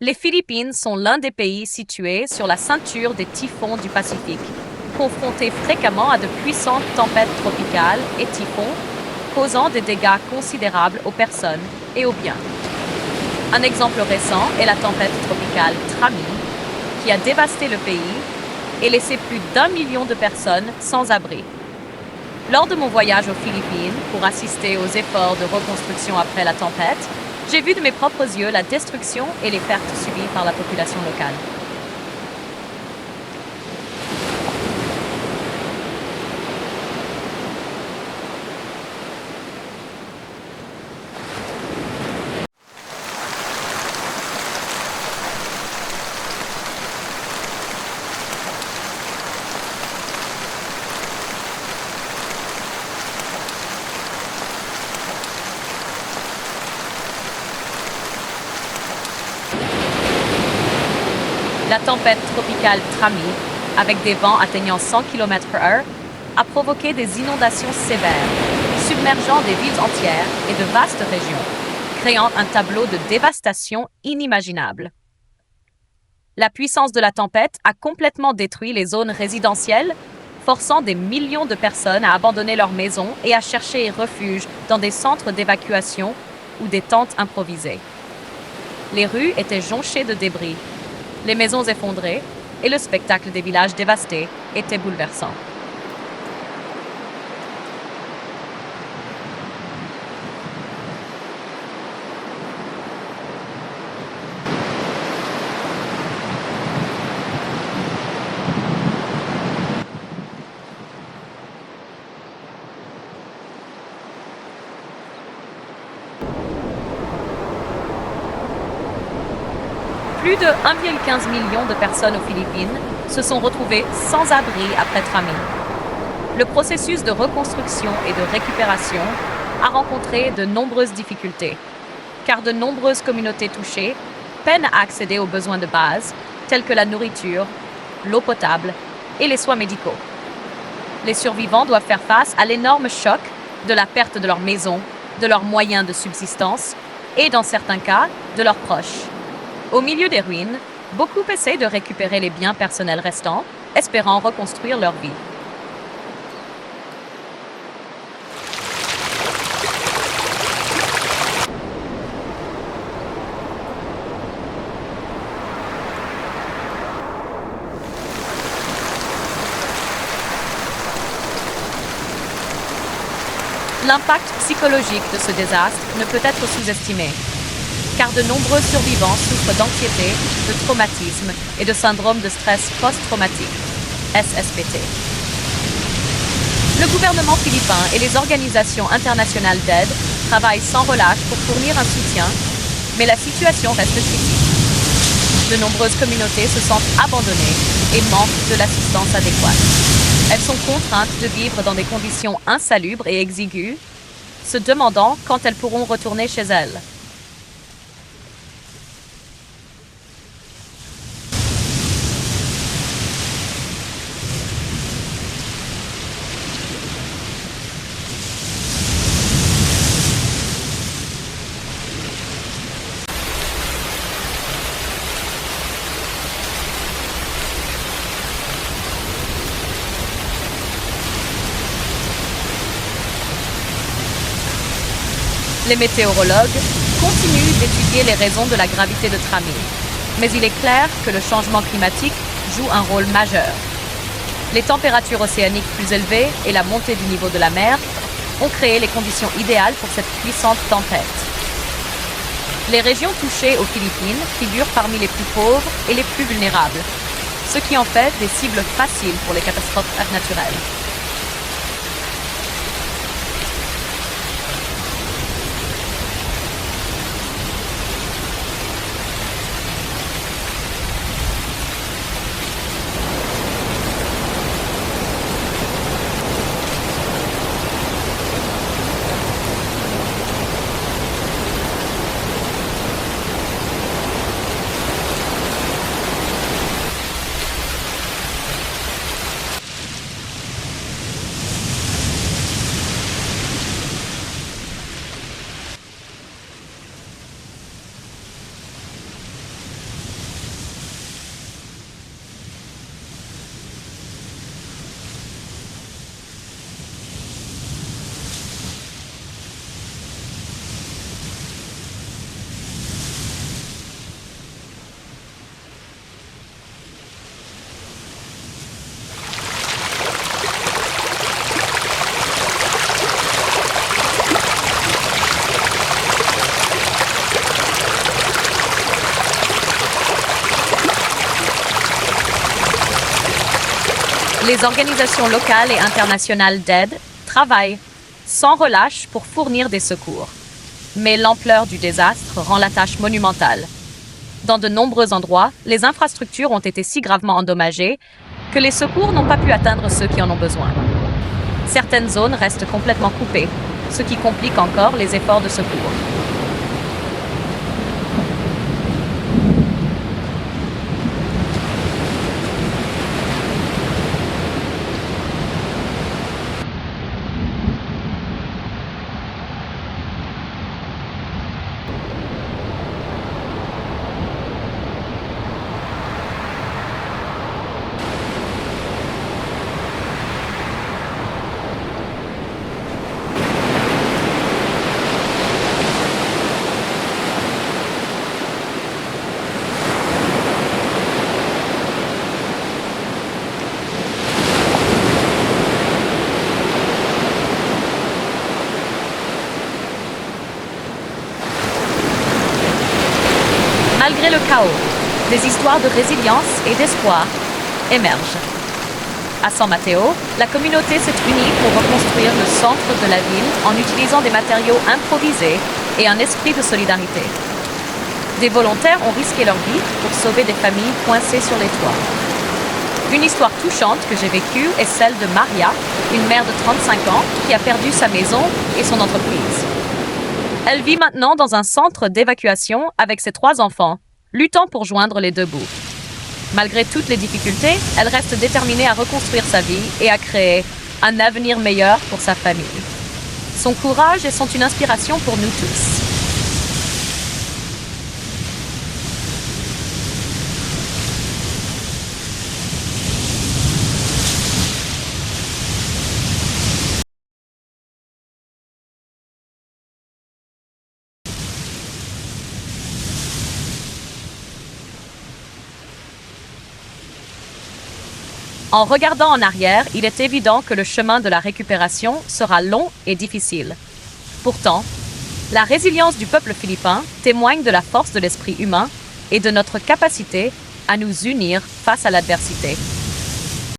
Les Philippines sont l'un des pays situés sur la ceinture des typhons du Pacifique, confrontés fréquemment à de puissantes tempêtes tropicales et typhons, causant des dégâts considérables aux personnes et aux biens. Un exemple récent est la tempête tropicale Trami, qui a dévasté le pays et laissé plus d'1 million de personnes sans abri. Lors de mon voyage aux Philippines pour assister aux efforts de reconstruction après la tempête, j'ai vu de mes propres yeux la destruction et les pertes subies par la population locale. La tempête tropicale Trami, avec des vents atteignant 100 km/h, a provoqué des inondations sévères, submergeant des villes entières et de vastes régions, créant un tableau de dévastation inimaginable. La puissance de la tempête a complètement détruit les zones résidentielles, forçant des millions de personnes à abandonner leurs maisons et à chercher refuge dans des centres d'évacuation ou des tentes improvisées. Les rues étaient jonchées de débris, les maisons effondrées et le spectacle des villages dévastés était bouleversant. Plus de 1,15 million de personnes aux Philippines se sont retrouvées sans abri après Trami. Le processus de reconstruction et de récupération a rencontré de nombreuses difficultés, car de nombreuses communautés touchées peinent à accéder aux besoins de base, tels que la nourriture, l'eau potable et les soins médicaux. Les survivants doivent faire face à l'énorme choc de la perte de leur maison, de leurs moyens de subsistance et, dans certains cas, de leurs proches. Au milieu des ruines, beaucoup essaient de récupérer les biens personnels restants, espérant reconstruire leur vie. L'impact psychologique de ce désastre ne peut être sous-estimé, car de nombreux survivants souffrent d'anxiété, de traumatisme et de syndrome de stress post-traumatique, SSPT. Le gouvernement philippin et les organisations internationales d'aide travaillent sans relâche pour fournir un soutien, mais la situation reste critique. De nombreuses communautés se sentent abandonnées et manquent de l'assistance adéquate. Elles sont contraintes de vivre dans des conditions insalubres et exiguës, se demandant quand elles pourront retourner chez elles. Les météorologues continuent d'étudier les raisons de la gravité de Trami, mais il est clair que le changement climatique joue un rôle majeur. Les températures océaniques plus élevées et la montée du niveau de la mer ont créé les conditions idéales pour cette puissante tempête. Les régions touchées aux Philippines figurent parmi les plus pauvres et les plus vulnérables, ce qui en fait des cibles faciles pour les catastrophes naturelles. Les organisations locales et internationales d'aide travaillent sans relâche pour fournir des secours. Mais l'ampleur du désastre rend la tâche monumentale. Dans de nombreux endroits, les infrastructures ont été si gravement endommagées que les secours n'ont pas pu atteindre ceux qui en ont besoin. Certaines zones restent complètement coupées, ce qui complique encore les efforts de secours. Malgré le chaos, des histoires de résilience et d'espoir émergent. À San Mateo, la communauté s'est unie pour reconstruire le centre de la ville en utilisant des matériaux improvisés et un esprit de solidarité. Des volontaires ont risqué leur vie pour sauver des familles coincées sur les toits. Une histoire touchante que j'ai vécue est celle de Maria, une mère de 35 ans qui a perdu sa maison et son entreprise. Elle vit maintenant dans un centre d'évacuation avec ses 3 enfants, luttant pour joindre les 2 bouts. Malgré toutes les difficultés, elle reste déterminée à reconstruire sa vie et à créer un avenir meilleur pour sa famille. Son courage sont une inspiration pour nous tous. En regardant en arrière, il est évident que le chemin de la récupération sera long et difficile. Pourtant, la résilience du peuple philippin témoigne de la force de l'esprit humain et de notre capacité à nous unir face à l'adversité.